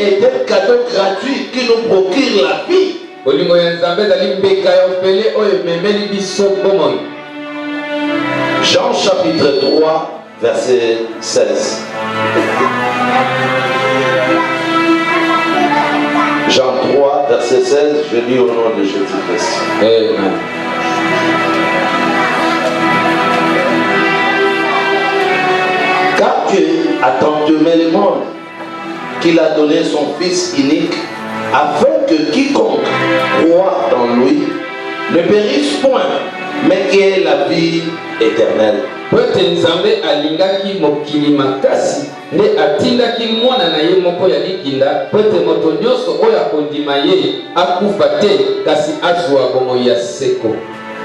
est un cadeau gratuit qui nous procure la vie. Jean chapitre 3, verset 16. Jean 3, verset 16, je lis au nom de Jésus-Christ. Amen. Car Dieu a tant aimé le monde qu'il a donné son Fils unique, afin que quiconque croit en lui ne périsse point, mais qu'il ait la vie éternelle. Pote Nzambe alingaki mokili makasi ne atindaki mwana na ye moko ya likinda pote moto nyonso oyo akondima ye akufa te kasi azwa bomoi ya seko.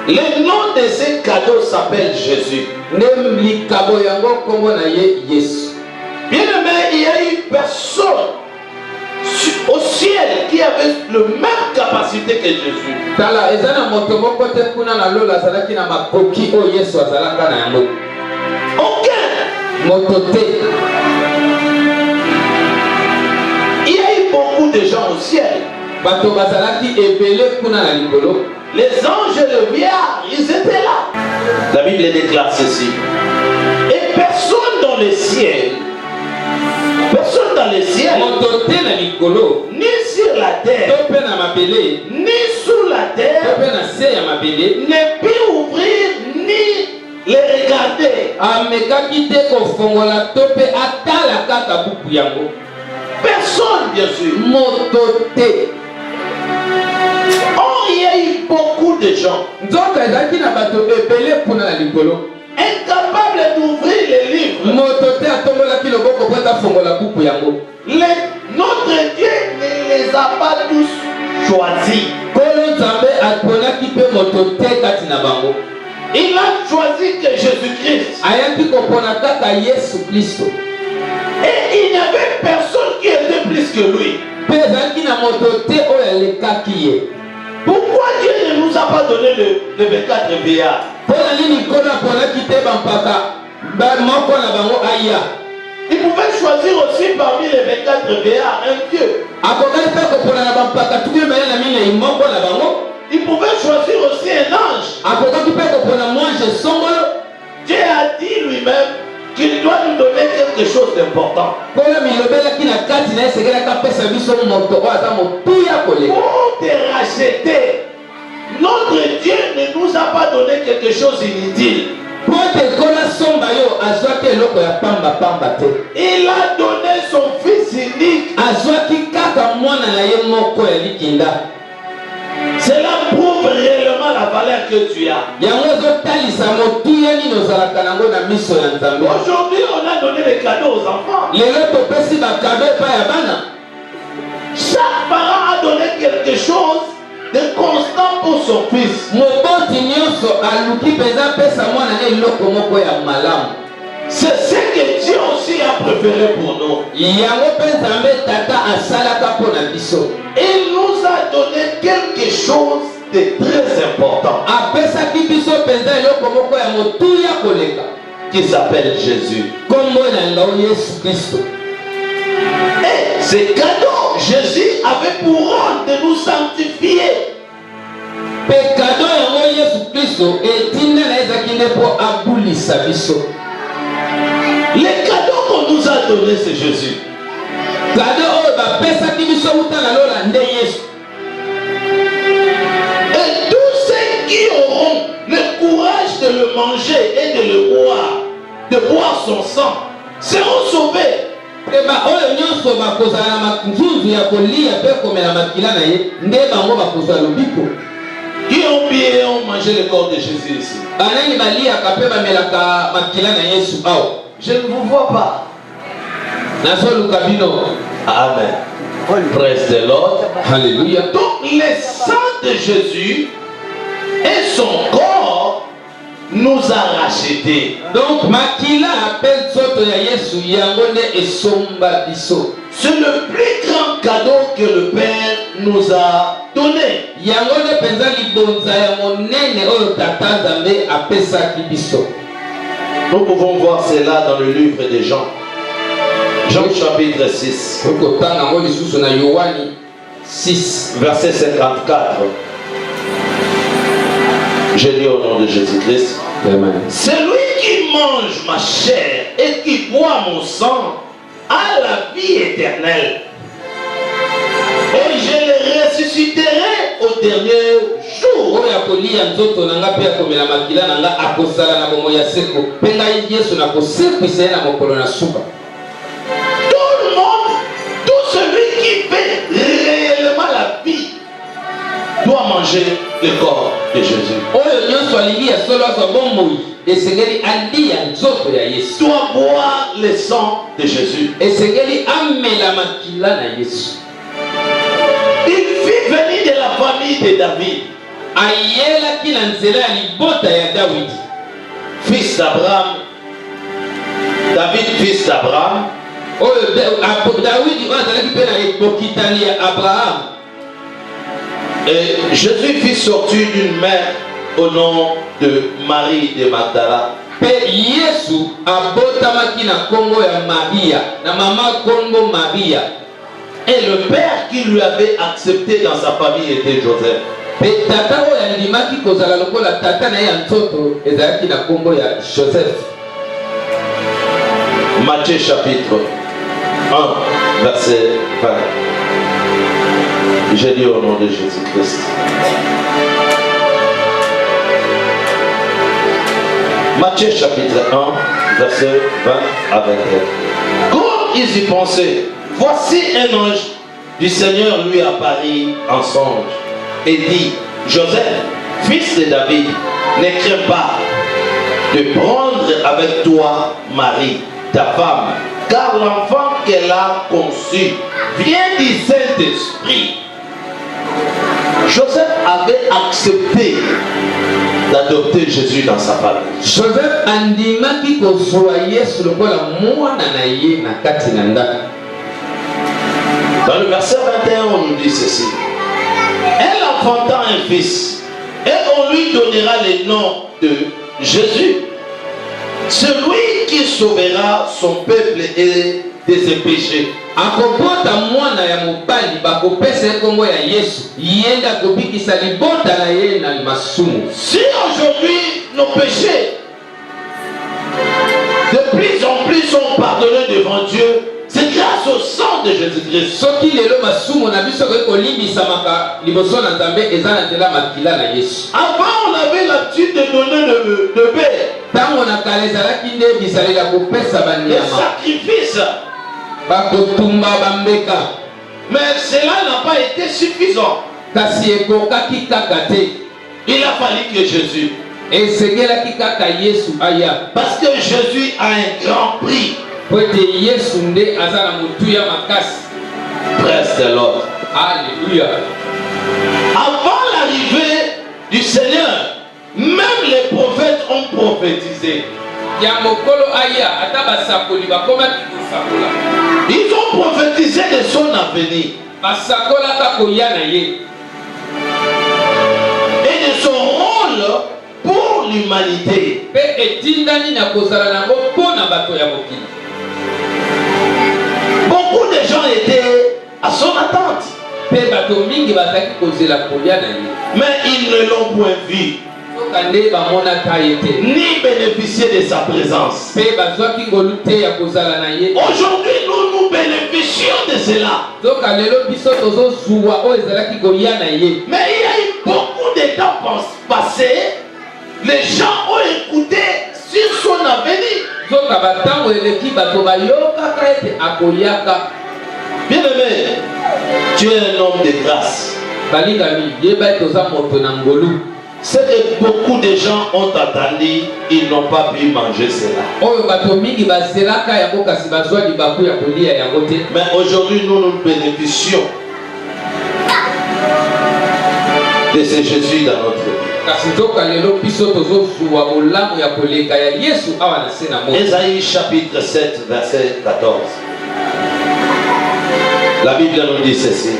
Le nom de ce cadeau s'appelle Jésus. Ne likabo yango kombo na ye Yesu. Bien aimé, il y a une personne au ciel qui avait la même capacité que Jésus. Tala ezana moto moko te kuna na lola azalaki na makoki o Yesu azalaka na yango. Aucun moto te. Il y a eu beaucoup de gens au ciel. Bato bazalaki ebele kuna na likolo. Les anges et le vieillard, ils étaient là. La Bible déclare ceci. Et personne dans le ciel, ni sur la terre, ni sous la terre, ne peut ouvrir ni les regarder. Personne, bien sûr. Oh, il y a eu beaucoup de gens incapables d'ouvrir les livres. Notre Dieu ne les a pas tous choisis. Il a choisi que Jésus-Christ. Et il n'y avait personne qui était plus que lui. Pourquoi Dieu ne nous a pas donné le 24 vieillards? Il pouvait choisir aussi parmi les 24 vieillards un Dieu. Il pouvait choisir aussi un ange. Dieu a dit lui-même qu'il doit nous donner quelque chose d'important. Pour te racheter, notre Dieu ne nous a pas donné quelque chose d'inutile. Il a donné son Fils unique. Cela prouve réellement la valeur que tu as. Aujourd'hui, on a donné les cadeaux aux enfants. Chaque parent a donné quelque chose de constant pour son fils. C'est ce que Dieu aussi a préféré pour nous. Il nous a donné quelque chose de très important qui s'appelle Jésus. Et ce cadeau, Jésus avait pour rôle de nous sanctifier. Les cadeaux qu'on nous a donnés, c'est Jésus. Et tous ceux qui auront le courage de le manger et de le boire, de boire son sang, seront sauvés. Qui ont bien mangé le corps de Jésus ici? Je ne vous vois pas. Amen. Praise the Lord. Alléluia. Donc le sang de Jésus et son corps nous a rachetés. Donc makila appelle soto ya Yesu yangone esomba biso. C'est le plus grand cadeau que le Père nous a donné. Yangone penza libonza ya monene oyo tata Nzambe apesa ki biso. Nous pouvons voir cela dans le livre de Jean. Jean chapitre 6, verset 54. Je dis au nom de Jésus-Christ. Celui qui mange ma chair et qui boit mon sang a la vie éternelle. Et je le ressusciterai au dernier jour. Tout le monde, tout celui qui fait réellement la vie doit manger le corps de Jésus. Doit boire le sang de Jésus. Il fit venir de la famille de David, fils d'Abraham. David, fils d'Abraham. Et Jésus fit sortir d'une mère au nom de Marie de Magdala. Et le père qui lui avait accepté dans sa famille était Joseph. Matthieu chapitre 1, verset 20. Je dis au nom de Jésus-Christ. Matthieu chapitre 1, verset 20 à 21. Comme ils y pensaient, voici un ange du Seigneur lui apparut en songe et dit: Joseph, fils de David, ne crains pas de prendre avec toi Marie, ta femme, car l'enfant qu'elle a conçu vient du Saint-Esprit. Joseph avait accepté d'adopter Jésus dans sa famille. Joseph andimaki kozwa Yesu lokola mwana na ye na kati na ndako. Dans le verset 21, on nous dit ceci: elle enfanta un fils et on lui donnera le nom de Jésus, celui qui sauvera son peuple et de ses péchés. Akobota mwana ya mobali bakopesa kombo ya Yesu yenda kobikisa libota na ye na masumu. Si aujourd'hui nos péchés de plus en plus sont pardonnés devant Dieu, c'est grâce au sang de Jésus-Christ. Soki lelo masumu na biso ko libisamaka liboso na Nzambe ezana tela makila na Yesu. Avant on avait l'habitude de donner le bébé. Tango na kalezala kinde bisalela kopesa banyama. Le sacrifice. Bakotumba bambeka. Mais cela n'a pas été suffisant. Kasi ekokaki kaka te. Il a fallu que Jésus. Esegelaki kaka Yesu aya. Parce que Jésus a un grand prix. Poete Yesu nde azala mutuya makasi. Presse de l'autre. Alléluia. Avant l'arrivée du Seigneur, même les prophètes ont prophétisé. Ils ont prophétisé de son avenir et de son rôle pour l'humanité. Beaucoup de gens étaient à son attente, mais ils ne l'ont point vu ni bénéficier de sa présence. Aujourd'hui, nous bénéficions de cela. Mais il y a eu beaucoup de temps passé, les gens ont écouté sur son avenir. Bien-aimé, tu es un homme de grâce. C'est que beaucoup de gens ont attendu, ils n'ont pas pu manger cela. Mais aujourd'hui, nous bénéficions de ce Jésus dans notre vie. Ésaïe chapitre 7, verset 14. La Bible nous dit ceci: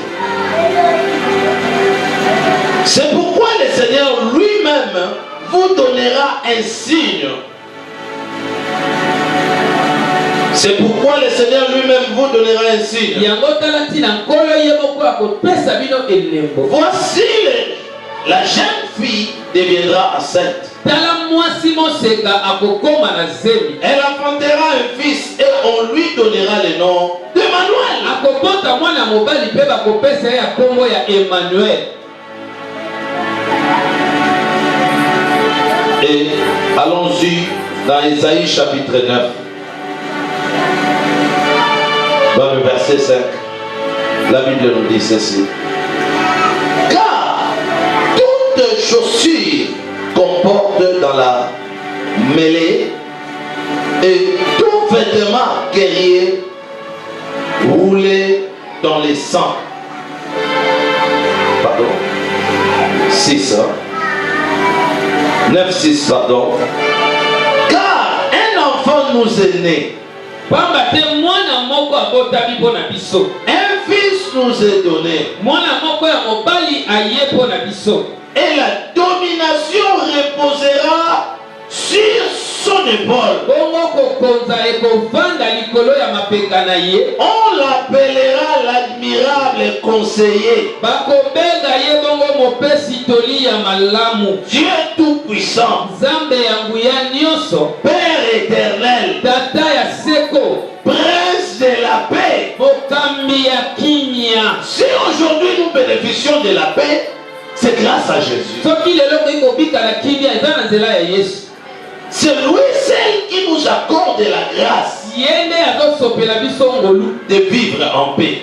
c'est pourquoi le Seigneur lui-même vous donnera un signe. C'est pourquoi le Seigneur lui-même vous donnera un signe. Voici la jeune fille deviendra enceinte. Elle enfantera un fils et on lui donnera le nom d'Emmanuel. Et allons-y dans Ésaïe chapitre 9, dans le verset 5. La Bible nous dit ceci. Car toute chaussure comporte dans la mêlée et tout vêtement guerrier roulé dans les sangs. Pardon. 6. 9, 6, pardon. Car un enfant nous est né. Un fils nous est donné. Et la domination reposera sur son épaule. On l'appellera l'admirable conseiller. Dieu tout-puissant. Père éternel. Prince de la paix. Si aujourd'hui nous bénéficions de la paix, c'est grâce à Jésus. C'est lui seul qui nous accorde la grâce de vivre en paix.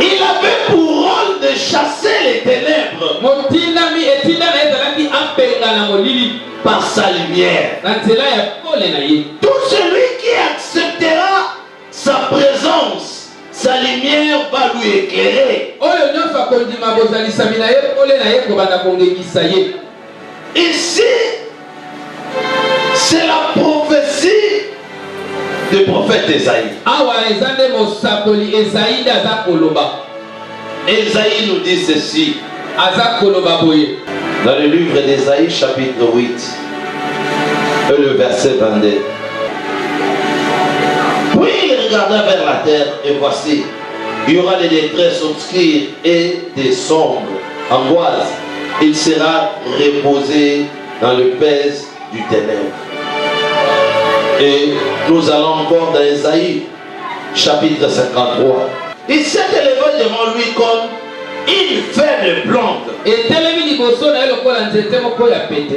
Il avait pour rôle de chasser les ténèbres par sa lumière. Tout celui qui acceptera sa présence, sa lumière va lui éclairer. Ici, c'est la prophétie du prophète Esaïe. Esaïe nous dit ceci. Dans le livre d'Esaïe, chapitre 8, et le verset 22. Puis il regarda vers la terre, et voici, il y aura des détresses obscures et des sombres angoisses. Il sera reposé dans le pèse du ténèbre. Et nous allons encore dans Ésaïe, chapitre 53. Il s'est élevé devant lui comme une faible plante.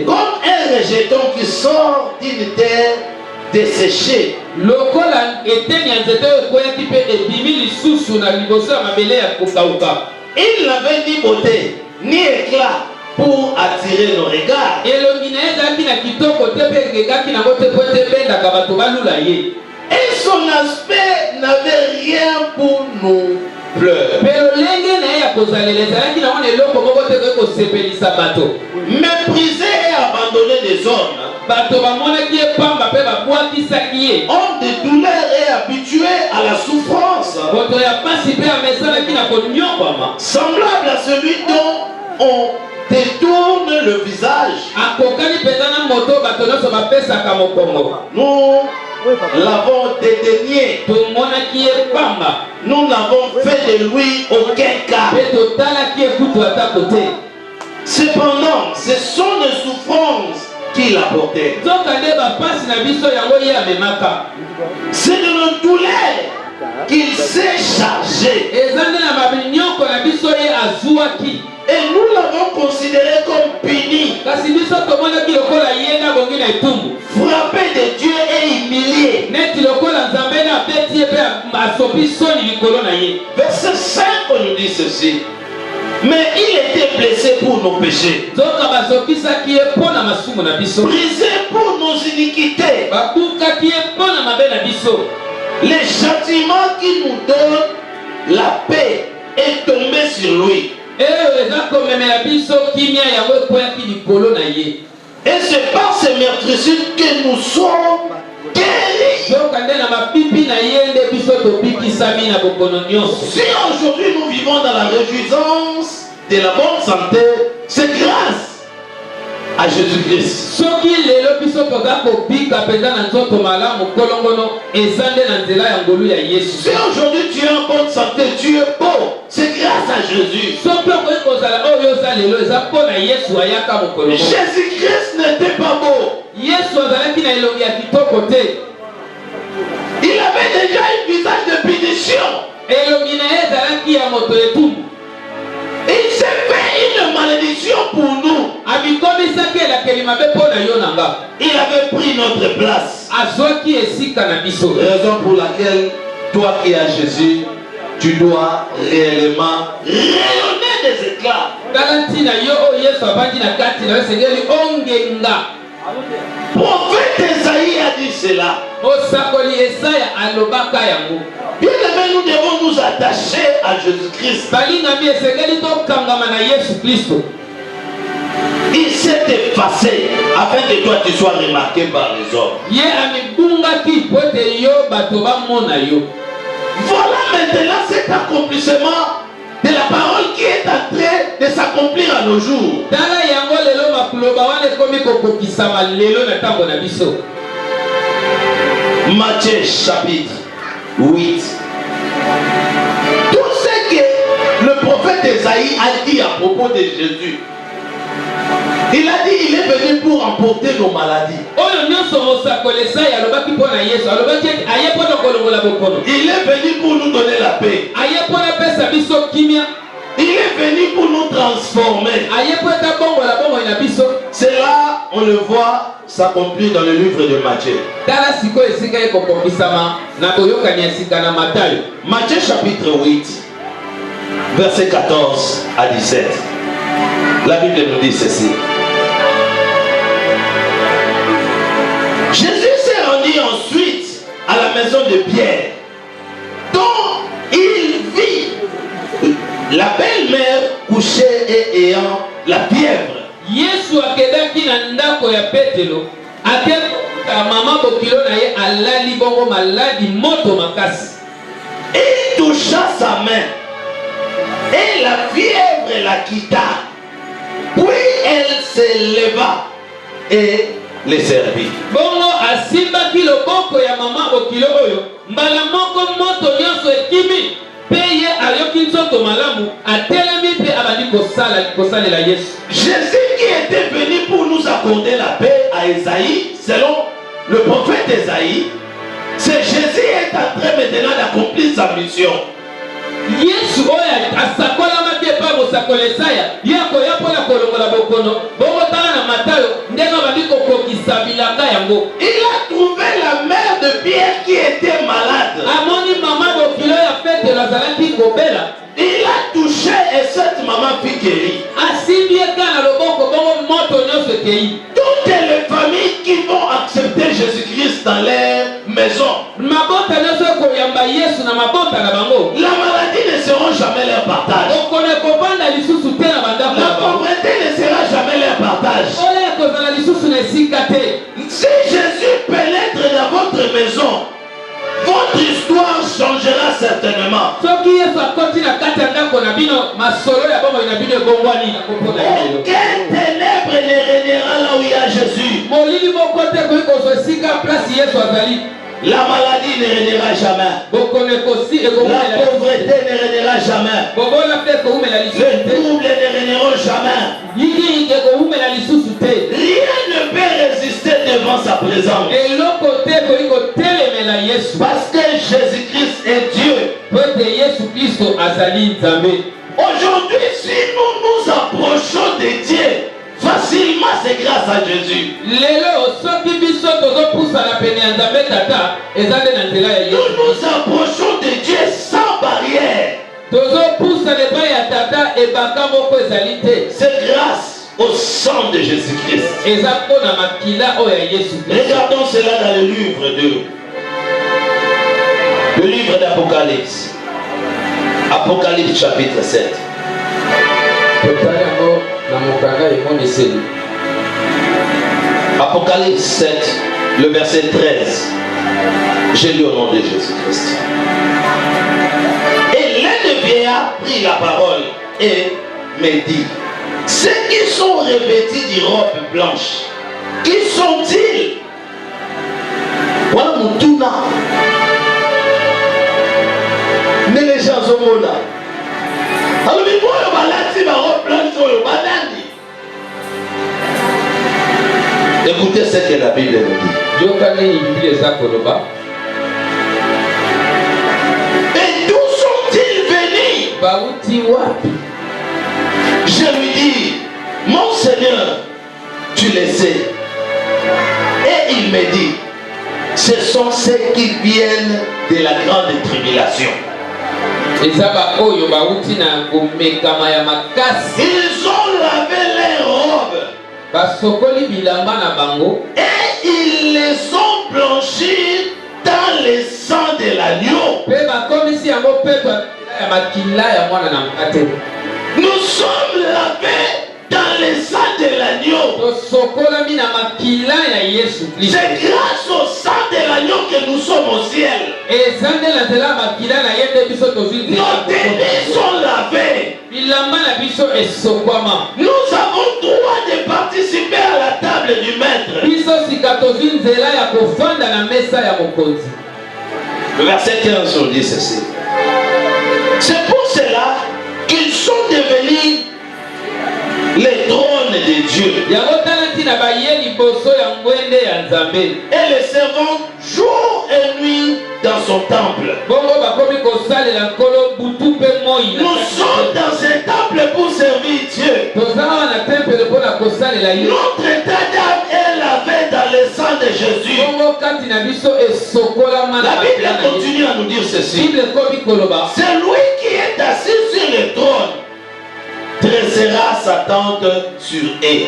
Comme un rejeton qui sort d'une terre desséchée. Il n'avait ni beauté, ni éclat pour attirer nos regards. Et son aspect n'avait rien pour nous pleurer. Méprisé et abandonné des hommes. Homme de douleur et habitué à la souffrance. Semblable à celui dont on détourne le visage. Nous l'avons dédaigné. Nous n'avons fait de lui aucun cas. Cependant, ce sont des souffrances qu'il a portées. C'est de nos douleurs qu'il s'est chargé. Et nous l'avons considéré comme puni, frappé de Dieu et humilié. Verset 5, on nous dit ceci. Mais il était blessé pour nos péchés, brisé pour nos iniquités. Le châtiment qui nous donne la paix est tombé sur lui. Et c'est par ces meurtrissures que nous sommes guéris. Si aujourd'hui nous vivons dans la réjouissance de la bonne santé, c'est grâce à Jésus-Christ. Soki lelo biso toza kobika penza na nzoto malamu kolongono ezande na nzela ya ngolu ya Yesu. Si aujourd'hui tu es en bonne santé, tu es beau, c'est grâce à Jésus. Soki okoki kozala oyo oza lelo eza mpo na Yesu ayaka mokolongo. Jésus-Christ n'était pas beau. Yesu azalaki na elongi ya kitoko te. Il avait déjà un visage de punition. Elongi na ye ezalaki ya moto etumbu. Il s'est fait une malédiction pour nous. Abikomisaki elakeli mabe mpo na yo na nga. Il avait pris notre place. Azwaki esika na biso. Raison pour laquelle toi qui es à Jésus, tu dois réellement rayonner des éclats. Kala ntina yo oyo Yesu abandi na kati na yo esengeli ongenga. Prophète Esaïe a dit cela. Osakoli Esaya alobaka yango. Bien aimé, nous devons nous attacher à Jésus-Christ. Balingami esengeli tokangama na Yesu Kristo. Il s'est effacé afin que toi tu sois remarqué par les hommes. Ye amibungaki po ete yo bato bamona yo. Voilà maintenant cet accomplissement de la parole qui est en train de s'accomplir à nos jours. Tala yango lelo makuloba wana ekomi kokokisama lelo na ntango na biso. Matthieu chapitre 8. Tout ce que le prophète Esaïe a dit à propos de Jésus, il a dit il est venu pour emporter nos maladies. Il est venu pour nous donner la paix. Il est venu pour nous transformer. Cela, on le voit s'accomplir dans le livre de Matthieu. Matthieu chapitre 8, verset 14 à 17. La Bible nous dit ceci. Jésus s'est rendu ensuite à la maison de Pierre, dont il vit la belle-mère couchée et ayant la fièvre. Yesu akedaki na ndako ya Petelo, akekuta mama bokilo na ye alali bongo maladi moto makasi. Il toucha sa main et la fièvre la quitta. Puis elle se leva et les servit. Bongo asimbaki loboko ya mama bokilo oyo, mbala moko moto nyonso ekimi. Peye ayoki nzoto malamu, atelemi pe abandi kosalela Yesu. Jésus qui était venu pour nous accorder la paix à Esaïe, selon le prophète Esaïe, c'est Jésus est en train maintenant d'accomplir sa mission. Yesu oya asakola make pa mosakola Esaya yako yapo na kolongola bokono bongo tala na Matayo ndenga bandiko kokisa bilanga yango. Il a trouvé la mère de Pierre qui était malade. Amoni mama bokilo ya Petelo azalaki kobela. Il a touché et cette maman fut guérie. Asibie kana loboko bongo moto nyonso kei. Toutes les familles qui vont accepter Jésus-Christ dans leur maison. Mabota nyonso koyamba Yesu na mabota na bango. La maladie ne seront jamais leur partage. La pauvreté ne sera jamais leur partage. Si Jésus pénètre dans votre maison, votre histoire changera certainement. Aucun ténèbre ne régnera là où il y a Jésus. La maladie ne régnera jamais. La pauvreté ne régnera jamais. Les troubles ne régneront jamais. Rien ne peut résister devant sa présence. Parce que Jésus-Christ est Dieu. Aujourd'hui, si nous nous approchons de Dieu, facilement c'est grâce à Jésus. Nous nous approchons de Dieu sans barrière. C'est grâce au sang de Jésus-Christ. Regardons cela dans le livre le livre d'Apocalypse. Apocalypse chapitre 7. Apocalypse 7, le verset 13. J'ai lu au nom de Jésus-Christ. Et l'un des vieillards prit la parole et me dit, Ceux qui sont revêtus de robes blanches, qui sont-ils? Voilà mon touna. Mais les gens sont là. Alors, mais moi, je vais la robe blanche sur le banani. Écoutez ce que la Bible nous dit. Et d'où sont-ils venus? Je lui dis, mon Seigneur, tu le sais. Et il me dit, ce sont ceux qui viennent de la grande tribulation. Ils ont lavé les robes. Et ils les ont blanchis dans le sang de l'agneau. Nous sommes lavés dans le sang de l'agneau. C'est grâce au sang de l'agneau que nous sommes au ciel. Nos débits sont lavés. Nous avons droit de participer à la table du maître. Le verset 15 nous dit ceci. C'est pour cela qu'ils sont devenus les trônes de Dieu. Et les servant jour et nuit dans son temple. Nous sommes dans un temple pour servir Dieu. Notre état d'âme est lavé dans le sang de Jésus. La Bible continue à nous dire ceci. C'est lui qui est assis sur le trône. Dressera sa tente sur eux.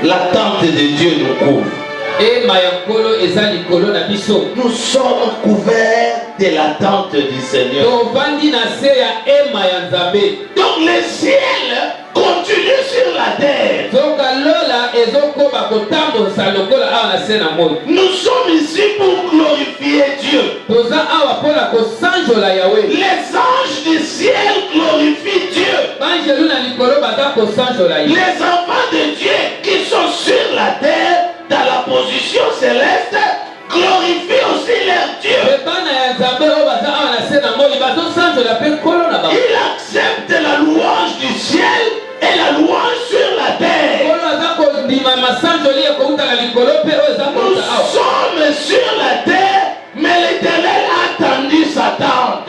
La tente de Dieu nous couvre. Nous sommes couverts de la tente du Seigneur. Donc le ciel continue sur la terre. Nous sommes ici pour glorifier Dieu. Les anges du ciel glorifient Dieu. Les enfants de Dieu qui sont sur la terre, dans la position céleste, glorifient aussi leur Dieu. Il accepte la louange du ciel et la louange sur la terre. Nous sommes sur la terre, mais l'Éternel a tendu sa tente.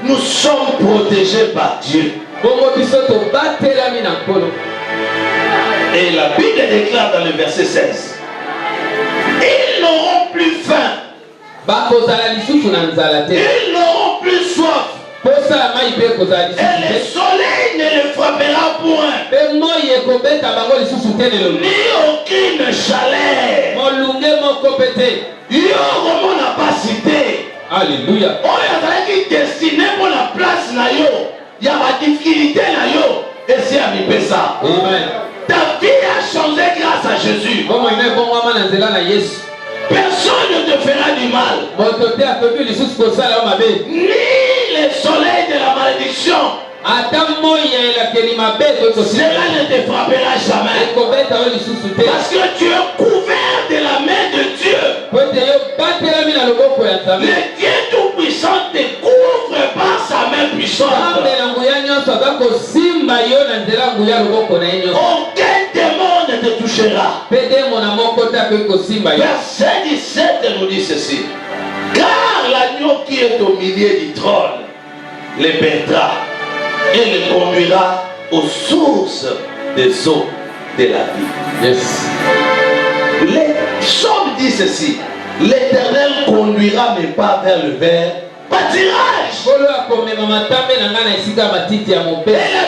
Nous sommes protégés par Dieu. Et la Bible déclare dans le verset 16, ils n'auront plus faim, ils n'auront plus soif, et le soleil ne les frappera point, ni aucune chaleur. Yo n'a pas cité. Alléluia. On est destiné pour la place na yo. Il y a ma difficulté na yo. Et c'est à mi ça. Amen. Ta vie a changé grâce à Jésus. Personne ne te fera du mal. Ni le soleil de la malédiction. Cela ne te frappera jamais. Parce que tu es couvert de la main de Dieu. Le Dieu tout-puissant te couvre par sa main puissante. Aucun démon ne te touchera. Verset 17 nous dit ceci. Car l'agneau qui est au milieu du trône les pètera et les conduira aux sources des eaux de la vie. Yes. Les psaumes disent ceci. L'Éternel conduira mes pas vers le vert pâturage. Et la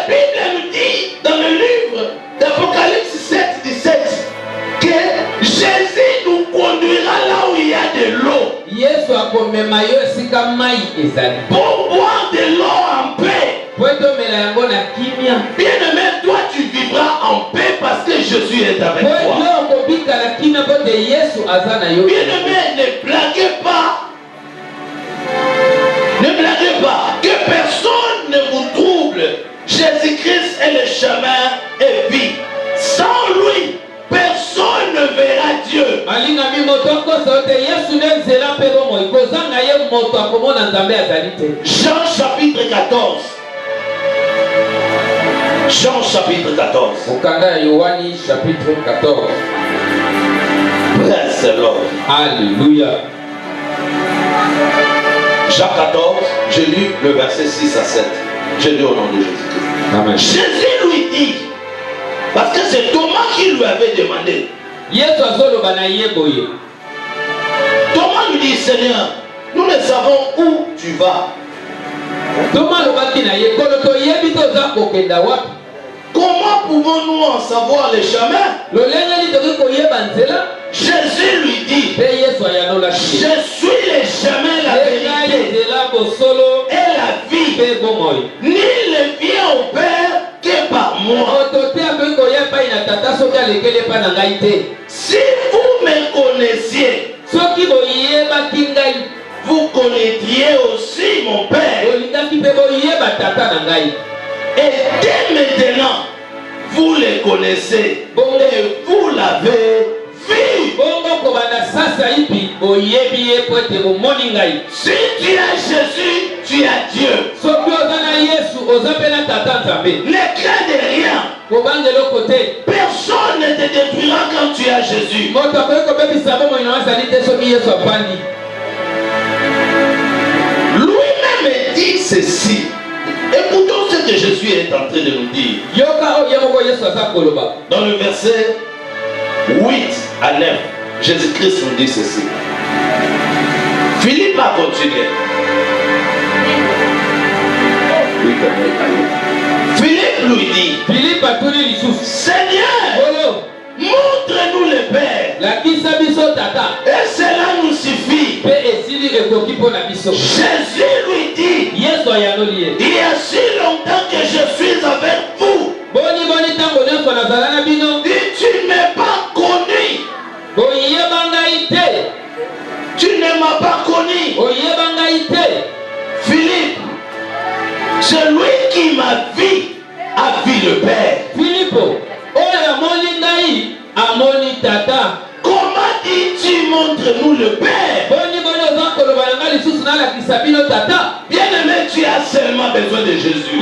Bible nous dit dans le livre d'Apocalypse 7, 17 que Jésus nous conduira là où il y a de l'eau. Pour boire de l'eau en paix. Bien-aimé, toi tu vivras en paix parce que Jésus est avec toi. Bien-aimé, ne blaguez pas Ne blaguez pas. Que personne ne vous trouble. Jésus-Christ est le chemin et vie. Sans lui, personne ne verra Dieu. Jean chapitre 14. Jean chapitre 14. Chapitre 14. Praise the Lord. Alléluia. Jean 14, j'ai lu le verset 6 à 7. J'ai lu au nom de Jésus-Christ. Amen. Jésus lui dit, parce que c'est Thomas qui lui avait demandé. Thomas lui dit, Seigneur, nous ne savons où tu vas. Comment pouvons-nous en savoir les chemins? Jésus lui dit, je suis le chemin, la vérité et la vie. Nul ne vient au Père que par moi. Si vous me connaissiez, vous connaîtriez aussi mon Père. Et dès maintenant, vous les connaissez et vous l'avez vu. Si tu as Jésus, tu as Dieu. Ne crains de rien. Personne ne te détruira quand tu as Jésus. Lui-même dit ceci. Écoutons ce que Jésus est en train de nous dire. Dans le verset 8 à 9, Jésus-Christ nous dit ceci. Philippe a continué. Philippe lui dit, Seigneur, montre-nous le Père. Et cela nous suffit. Jésus lui dit, il y a si longtemps que je suis avec vous. Et tu ne m'as pas connu. Tu ne m'as pas connu. Philippe, celui qui m'a vu a vu le Père. Comment dis-tu montre-nous le Père? Bien-aimé, tu as seulement besoin de Jésus. Et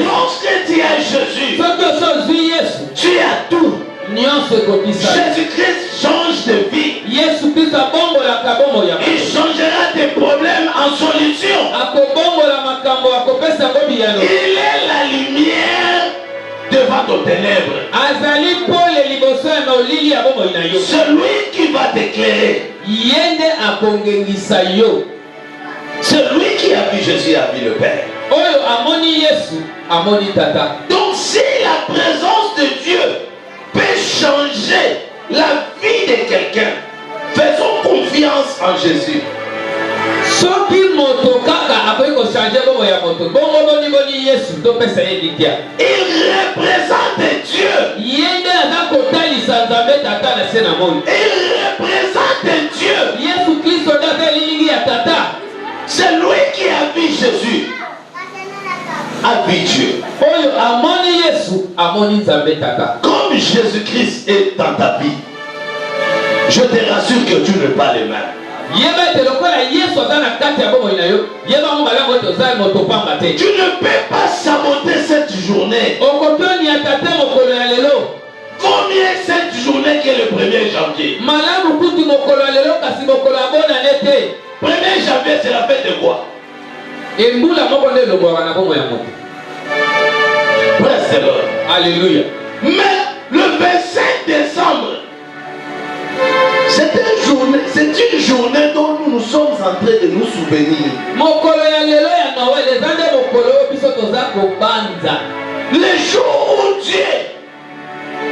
lorsque tu as Jésus, tu as tout. Jésus-Christ change de vie. Il changera tes problèmes en solution. Il est la lumière devant nos ténèbres. Celui qui va t'éclairer. Celui qui a vu Jésus a vu le Père. Donc si la présence de Dieu peut changer la vie de quelqu'un, faisons confiance en Jésus. Il représente Dieu. Il représente Dieu. C'est lui qui a vu Jésus. A vu Dieu. Comme Jésus-Christ est dans ta vie, je te rassure que tu ne pas le mal. Tu ne peux pas saboter cette journée. Vaut mieux cette journée que le 1er janvier. 1er janvier, c'est la fête de quoi? Praise the Lord. Alléluia. Mais le 25 décembre, c'est une journée dont nous sommes en train de nous souvenir. Le jour où Dieu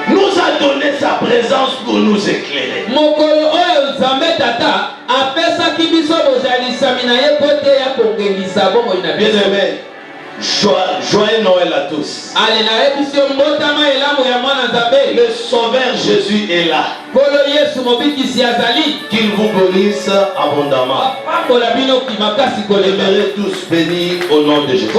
nous a donné sa présence pour nous éclairer. Bien-aimé, Joyeux Noël à tous. Le Sauveur Jésus est là. Qu'il vous bénisse abondamment. Demeurez tous bénis au nom de Jésus.